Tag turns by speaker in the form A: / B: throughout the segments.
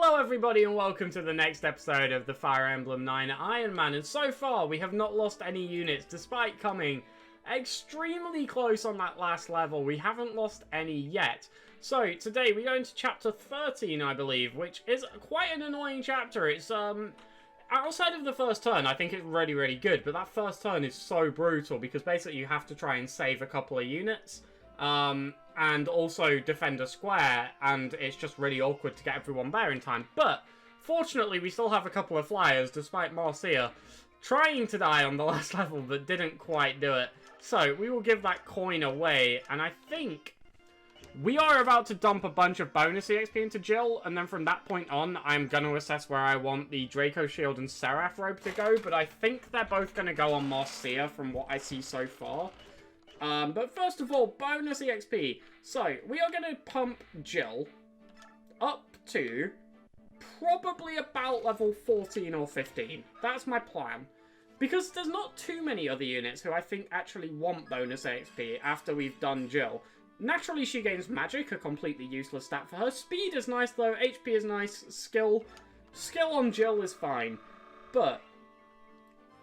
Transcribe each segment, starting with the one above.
A: Hello everybody and welcome to the next episode of the Fire Emblem 9 Ironman, and so far we have not lost any units despite coming extremely close on that last level. We haven't lost any yet. So today we go into chapter 13, I believe, which is quite an annoying chapter. It's outside of the first turn, I think it's really good, but that first turn is so brutal because basically you have to try and save a couple of units. And also defend a square, and it's just really awkward to get everyone there in time. But, fortunately, we still have a couple of flyers, despite Marcia trying to die on the last level, but didn't quite do it. So, we will give that coin away, and I think we are about to dump a bunch of bonus EXP into Jill, and then from that point on, I'm going to assess where I want the Draco Shield and Seraph Robe to go, but I think they're both going to go on Marcia from what I see so far. But first of all, bonus EXP. So, we are going to pump Jill up to probably about level 14 or 15. That's my plan. Because there's not too many other units who I think actually want bonus EXP after we've done Jill. Naturally, she gains magic, a completely useless stat for her. Speed is nice though, HP is nice, skill on Jill is fine. But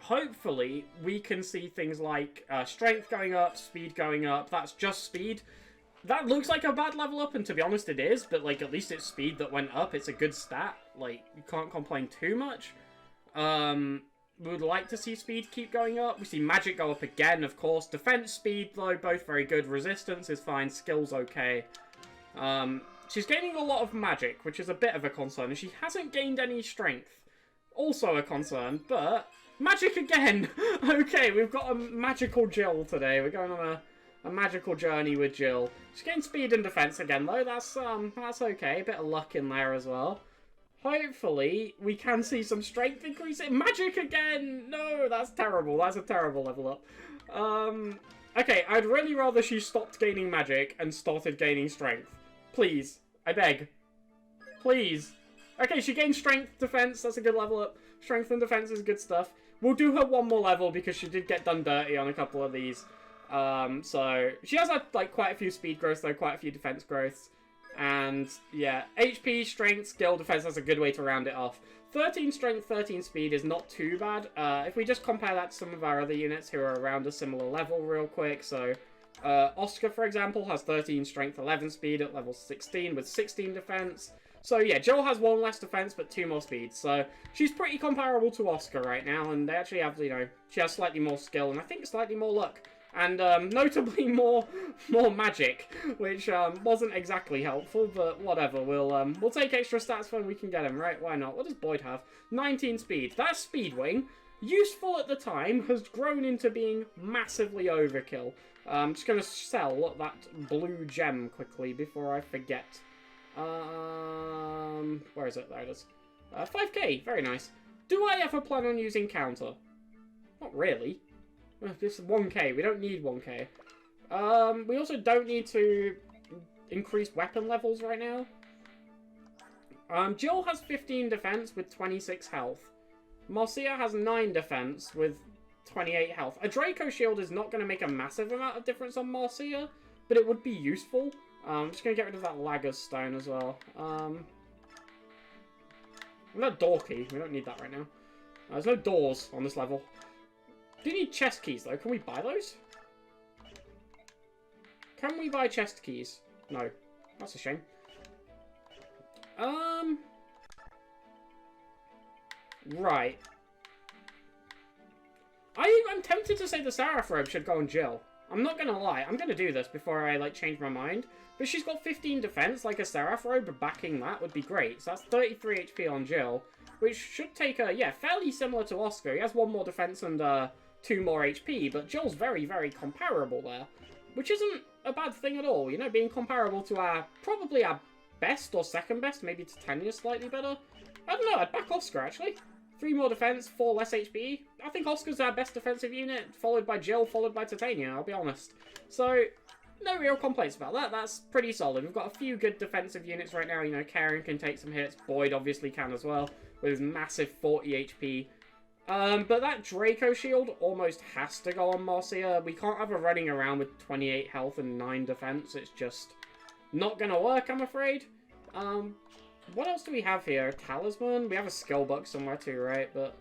A: hopefully, we can see things like strength going up, speed going up. That's just speed. That looks like a bad level up, and to be honest, it is. But, like, at least it's speed that went up. It's a good stat. Like, you can't complain too much. We would like to see speed keep going up. We see magic go up again, of course. Defense, speed, though, both very good. Resistance is fine. Skill's okay. She's gaining a lot of magic, which is a bit of a concern. And she hasn't gained any strength. Also a concern, but magic again! Okay, we've got a magical Jill today. We're going on a magical journey with Jill. She's getting speed and defense again, though. That's okay. A bit of luck in there as well. Hopefully, we can see some strength increasing. Magic again! No, that's terrible. That's a terrible level up. Okay, I'd really rather she stopped gaining magic and started gaining strength. Please. I beg. Please. Okay, she gained strength, defense. That's a good level up. Strength and defense is good stuff. We'll do her one more level because she did get done dirty on a couple of these. So she has had like quite a few speed growths though, quite a few defense growths. And yeah, HP, strength, skill, defense, that's a good way to round it off. 13 strength, 13 speed is not too bad. If we just compare that to some of our other units who are around a similar level real quick. So Oscar, for example, has 13 strength, 11 speed at level 16 with 16 defense. So yeah, Jill has 1 less defense, but 2 more speed. So she's pretty comparable to Oscar right now, and they actually have, you know, she has slightly more skill, and I think slightly more luck. And notably more magic, which wasn't exactly helpful, but whatever. We'll take extra stats when we can get them, right? Why not? What does Boyd have? 19 speed. That speed wing, useful at the time, has grown into being massively overkill. I'm just going to sell that blue gem quickly before I forget. Where is it? There it is. 5k, very nice. Do I ever plan on using counter? Not really. Just 1k, we don't need 1k. We also don't need to increase weapon levels right now. Jill has 15 defense with 26 health. Marcia has 9 defense with 28 health. A Draco Shield is not going to make a massive amount of difference on Marcia, but it would be useful. I'm just going to get rid of that Lagger's Stone as well. That door key. We don't need that right now. There's no doors on this level. Do need chest keys, though. Can we buy those? Can we buy chest keys? No. That's a shame. Right. I'm tempted to say the Seraph Robe should go on Jill. I'm not going to lie. I'm going to do this before I, like, change my mind. But she's got 15 defense, like a Seraph Robe, backing that would be great. So that's 33 HP on Jill, which should take her, yeah, fairly similar to Oscar. He has 1 more defense and 2 more HP, but Jill's very, very comparable there, which isn't a bad thing at all. You know, being comparable to probably our best or second best, maybe Titania's slightly better. I don't know, I'd back Oscar, actually. 3 more defense, 4 less HP. I think Oscar's our best defensive unit, followed by Jill, followed by Titania, I'll be honest. So, no real complaints about that. That's pretty solid. We've got a few good defensive units right now. You know, Karen can take some hits. Boyd obviously can as well, with his massive 40 HP. But that Draco Shield almost has to go on Marcia. We can't have her running around with 28 health and 9 defense. It's just not going to work, I'm afraid. what else do we have here? A talisman? We have a skill book somewhere too, right? But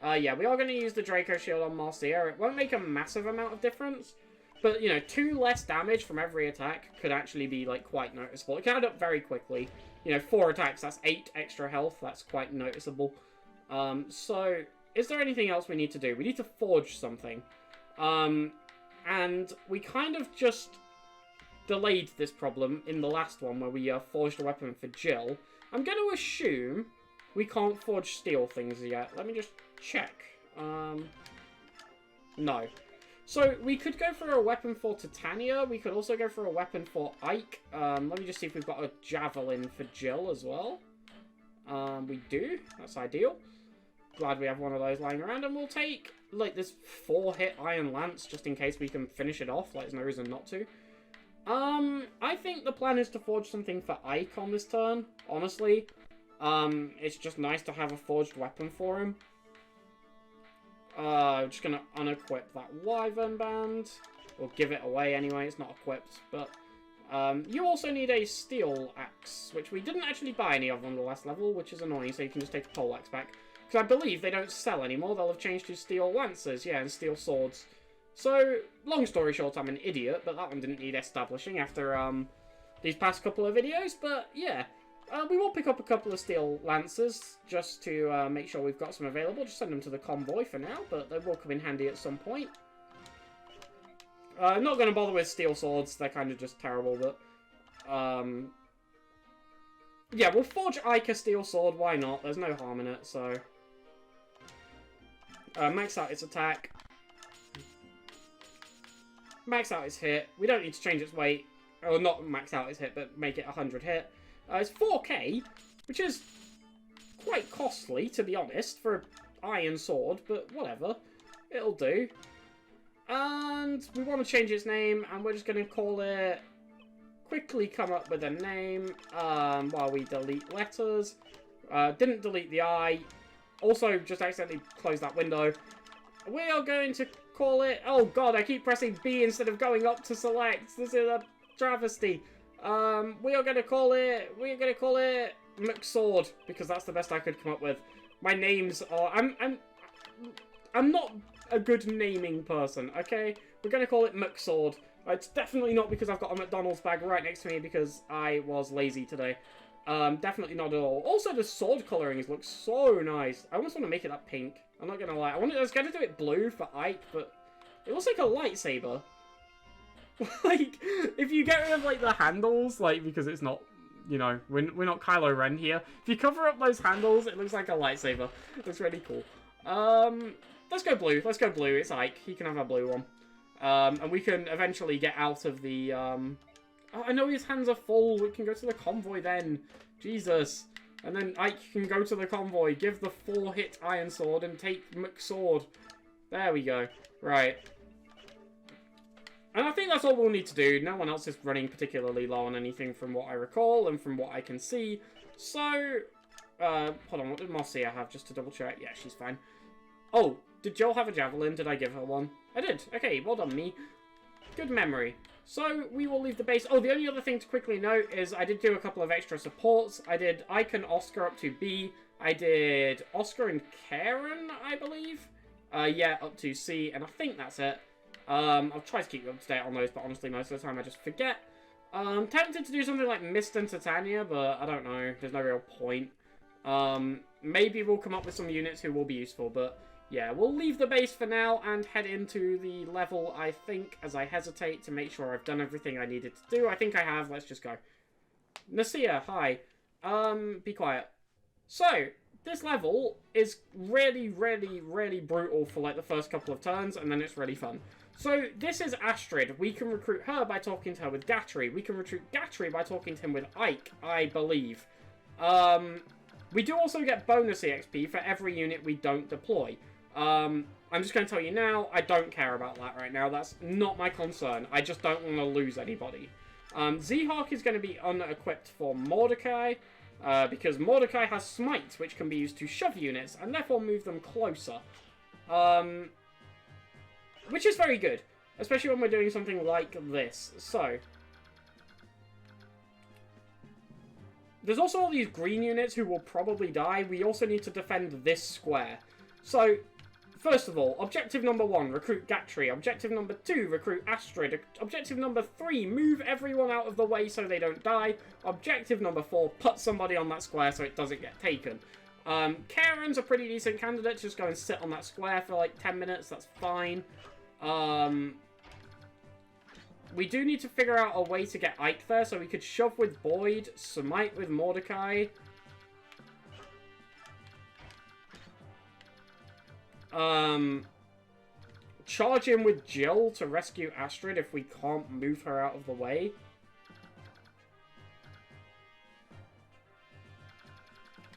A: yeah, we are going to use the Draco Shield on Marcia. It won't make a massive amount of difference. But, you know, 2 less damage from every attack could actually be, like, quite noticeable. It can add up very quickly. You know, 4 attacks, that's 8 extra health. That's quite noticeable. So, is there anything else we need to do? We need to forge something. And we kind of just delayed this problem in the last one where we forged a weapon for Jill. I'm going to assume we can't forge steel things yet. Let me just check. No. So, we could go for a weapon for Titania. We could also go for a weapon for Ike. Let me just see if we've got a javelin for Jill as well. We do. That's ideal. Glad we have one of those lying around. And we'll take, like, this 4-hit Iron Lance just in case we can finish it off. Like, there's no reason not to. I think the plan is to forge something for Ike on this turn, honestly. It's just nice to have a forged weapon for him. I'm just gonna unequip that Wyvern Band. Or give it away anyway, it's not equipped. But, you also need a Steel Axe, which we didn't actually buy any of on the last level, which is annoying, so you can just take a Pole Axe back. Because I believe they don't sell anymore, they'll have changed to Steel Lancers, yeah, and Steel Swords. So, long story short, I'm an idiot, but that one didn't need establishing after, these past couple of videos, but, yeah. We will pick up a couple of Steel Lancers, just to make sure we've got some available. Just send them to the convoy for now, but they will come in handy at some point. I'm not going to bother with Steel Swords, they're kind of just terrible, but... yeah, we'll forge Ike a Steel Sword, why not? There's no harm in it, so... max out its attack. Max out its hit. We don't need to change its weight. Or not max out its hit, but make it 100 hit. It's 4k, which is quite costly, to be honest, for an iron sword, but whatever. It'll do. And we want to change its name, and we're just going to call it... Quickly come up with a name while we delete letters. Didn't delete the I. Also, just accidentally closed that window. We are going to call it... Oh god, I keep pressing B instead of going up to select. This is a travesty. We are going to call it... We're going to call it McSword, because that's the best I could come up with. My names are... I'm not a good naming person, okay? We're going to call it McSword. It's definitely not because I've got a McDonald's bag right next to me because I was lazy today. Definitely not at all. Also, the sword colourings look so nice. I almost want to make it that pink. I'm not going to lie. I was going to do it blue for Ike, but it looks like a lightsaber. Like, if you get rid of, like, the handles, like, because it's not, you know, we're not Kylo Ren here. If you cover up those handles, it looks like a lightsaber. It looks really cool. Let's go blue. Let's go blue. It's Ike. He can have a blue one. And we can eventually get out of the, Oh, I know his hands are full. We can go to the convoy then. Jesus. And then Ike can go to the convoy, give the 4-hit Iron Sword, and take McSword. There we go. Right. And I think that's all we'll need to do. No one else is running particularly low on anything from what I recall and from what I can see. So, hold on, what did Marcia have, just to double check? Yeah, she's fine. Oh, did Jill have a javelin? Did I give her one? I did. Okay, well done, me. Good memory. So, we will leave the base. Oh, the only other thing to quickly note is I did do a couple of extra supports. I did Ike and Oscar up to B. I did Oscar and Karen, I believe. Yeah, up to C, and I think that's it. I'll try to keep you up to date on those, but honestly, most of the time I just forget. Tempted to do something like Mist and Titania, but I don't know. There's no real point. Maybe we'll come up with some units who will be useful, but yeah, we'll leave the base for now and head into the level, I think, as I hesitate to make sure I've done everything I needed to do. I think I have. Let's just go. Nasia, hi. Be quiet. So, this level is really, really, really brutal for, like, the first couple of turns, and then it's really fun. So, this is Astrid. We can recruit her by talking to her with Gatry. We can recruit Gatry by talking to him with Ike, I believe. We do also get bonus EXP for every unit we don't deploy. I'm just going to tell you now, I don't care about that right now. That's not my concern. I just don't want to lose anybody. Z-Hawk is going to be unequipped for Mordecai, because Mordecai has Smite, which can be used to shove units, and therefore move them closer. Which is very good, especially when we're doing something like this. So, there's also all these green units who will probably die. We also need to defend this square. So, first of all, objective number 1, recruit Gatry. Objective number 2, recruit Astrid. Objective number 3, move everyone out of the way so they don't die. Objective number 4, put somebody on that square so it doesn't get taken. Karen's a pretty decent candidate. Just go and sit on that square for like 10 minutes. That's fine. We do need to figure out a way to get Ike there, so we could shove with Boyd, smite with Mordecai. Charge in with Jill to rescue Astrid if we can't move her out of the way.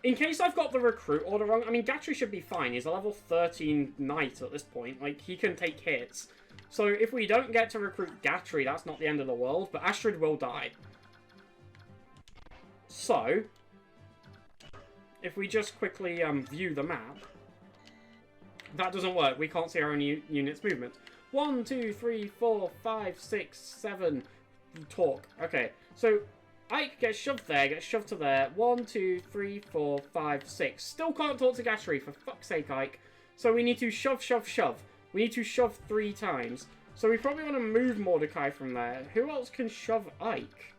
A: In case I've got the recruit order wrong, I mean, Gatry should be fine. He's a level 13 knight at this point. Like, he can take hits. So if we don't get to recruit Gatry, that's not the end of the world, but Astrid will die. So, if we just quickly view the map, that doesn't work. We can't see our own unit's movement. 1, 2, 3, 4, 5, 6, 7. Talk. Okay, so Ike gets shoved there, gets shoved to there. 1, 2, 3, 4, 5, 6. Still can't talk to Gatry, for fuck's sake, Ike. So we need to shove, shove, shove. We need to shove 3 times. So we probably want to move Mordecai from there. Who else can shove Ike?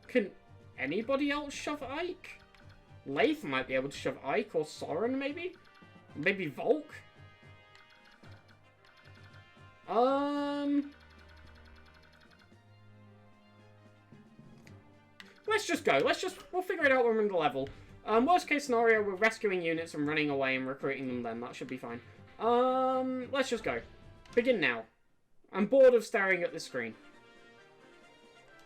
A: Can anybody else shove Ike? Leif might be able to shove Ike, or Soren, maybe? Maybe Volk? Let's just go. We'll figure it out when we're in the level. Worst case scenario, we're rescuing units and running away and recruiting them then. That should be fine. Let's just go. Begin now. I'm bored of staring at the screen.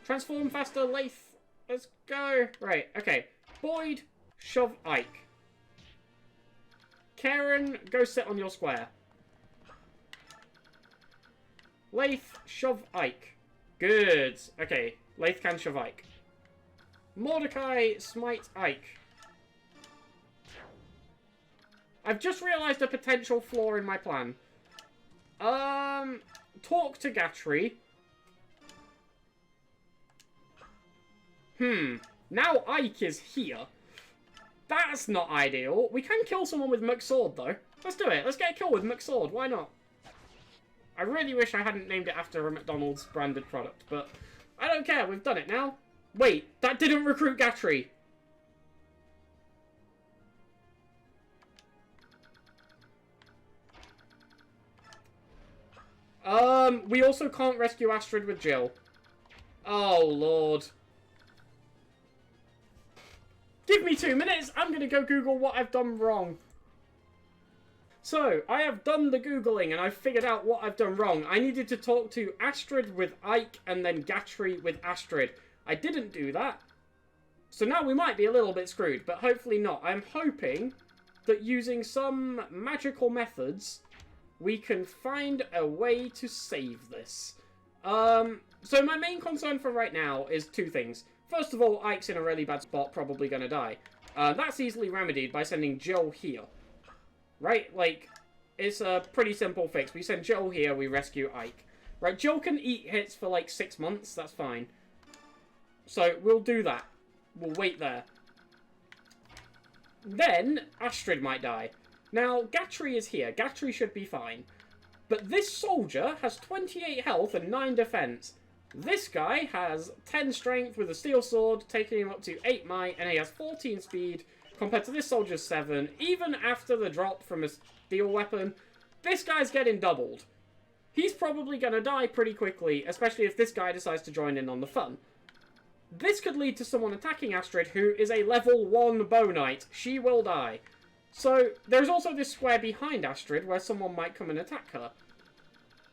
A: Transform faster, Leif. Let's go. Right, okay. Boyd, shove Ike. Karen, go sit on your square. Leif, shove Ike. Good. Okay, Leif can shove Ike. Mordecai, smite Ike. I've just realised a potential flaw in my plan. Talk to Gatry. Now Ike is here. That's not ideal. We can kill someone with McSword, though. Let's do it. Let's get a kill with McSword. Why not? I really wish I hadn't named it after a McDonald's branded product, but I don't care. We've done it now. Wait, that didn't recruit Gatry. We also can't rescue Astrid with Jill. Oh, Lord. Give me 2 minutes. I'm going to go Google what I've done wrong. So, I have done the Googling and I've figured out what I've done wrong. I needed to talk to Astrid with Ike and then Gatry with Astrid. I didn't do that. So now we might be a little bit screwed, but hopefully not. I'm hoping that using some magical methods, we can find a way to save this. So my main concern for right now is 2 things. First of all, Ike's in a really bad spot, probably going to die. That's easily remedied by sending Jill here. Right? Like, it's a pretty simple fix. We send Jill here, we rescue Ike. Right, Jill can eat hits for like 6 months, that's fine. So, we'll do that. We'll wait there. Then, Astrid might die. Now, Gatry is here. Gatry should be fine. But this soldier has 28 health and 9 defense. This guy has 10 strength with a steel sword, taking him up to 8 might, and he has 14 speed, compared to this soldier's 7. Even after the drop from a steel weapon, this guy's getting doubled. He's probably going to die pretty quickly, especially if this guy decides to join in on the fun. This could lead to someone attacking Astrid, who is a level 1 bow knight. She will die. So, there's also this square behind Astrid, where someone might come and attack her.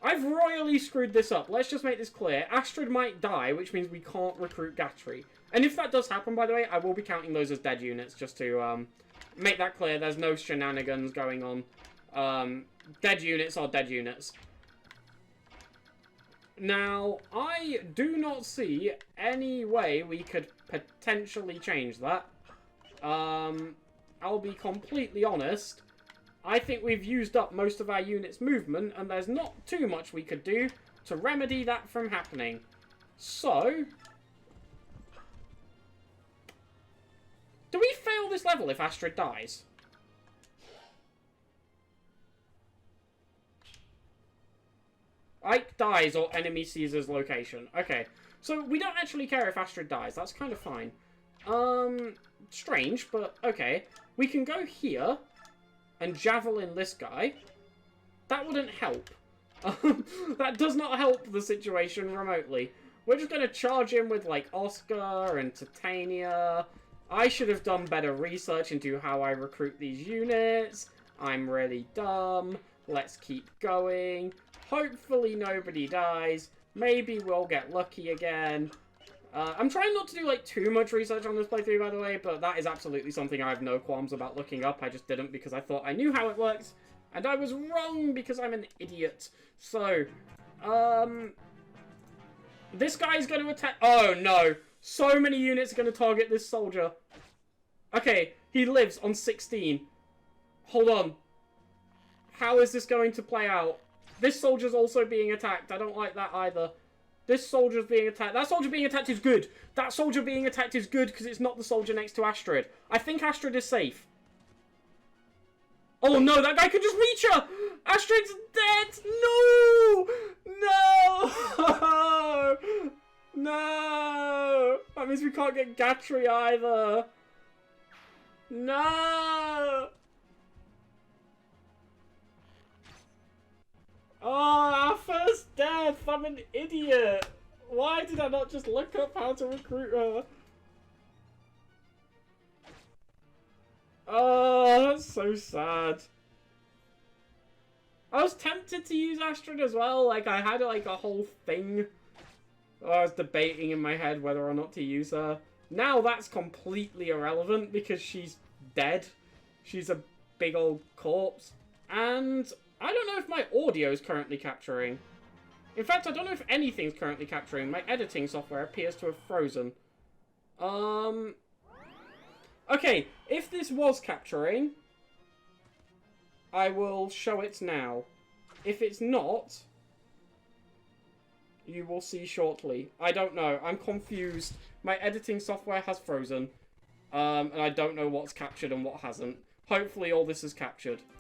A: I've royally screwed this up. Let's just make this clear. Astrid might die, which means we can't recruit Gatry. And if that does happen, by the way, I will be counting those as dead units, just to make that clear. There's no shenanigans going on. Dead units are dead units. Now, I do not see any way we could potentially change that. I'll be completely honest. I think we've used up most of our unit's movement, and there's not too much we could do to remedy that from happening. So, this level if Astrid dies? Ike dies or enemy sees his location. Okay. So we don't actually care if Astrid dies. That's kind of fine. Strange, but okay. We can go here and javelin this guy. That wouldn't help. That does not help the situation remotely. We're just going to charge him with, like, Oscar and Titania. I should have done better research into how I recruit these units. I'm really dumb. Let's keep going. Hopefully nobody dies. Maybe we'll get lucky again. I'm trying not to do, like, too much research on this playthrough, by the way, but that is absolutely something I have no qualms about looking up. I just didn't because I thought I knew how it works, and I was wrong because I'm an idiot. So, this guy's going to attack... Oh, no. So many units are going to target this soldier. Okay, he lives on 16. Hold on. How is this going to play out? This soldier's also being attacked. I don't like that either. This soldier's being attacked. That soldier being attacked is good. That soldier being attacked is good because it's not the soldier next to Astrid. I think Astrid is safe. Oh no, that guy could just reach her! Astrid's dead! No! No! No! That means we can't get Gatry either. No! Oh, our first death! I'm an idiot! Why did I not just look up how to recruit her? Oh, that's so sad. I was tempted to use Astrid as well. Like, I had, like, a whole thing. I was debating in my head whether or not to use her. Now that's completely irrelevant because she's dead. She's a big old corpse. And I don't know if my audio is currently capturing. In fact, I don't know if anything's currently capturing. My editing software appears to have frozen. Okay, if this was capturing, I will show it now. If it's not, you will see shortly. I don't know. I'm confused. My editing software has frozen. And I don't know what's captured and what hasn't. Hopefully all this is captured.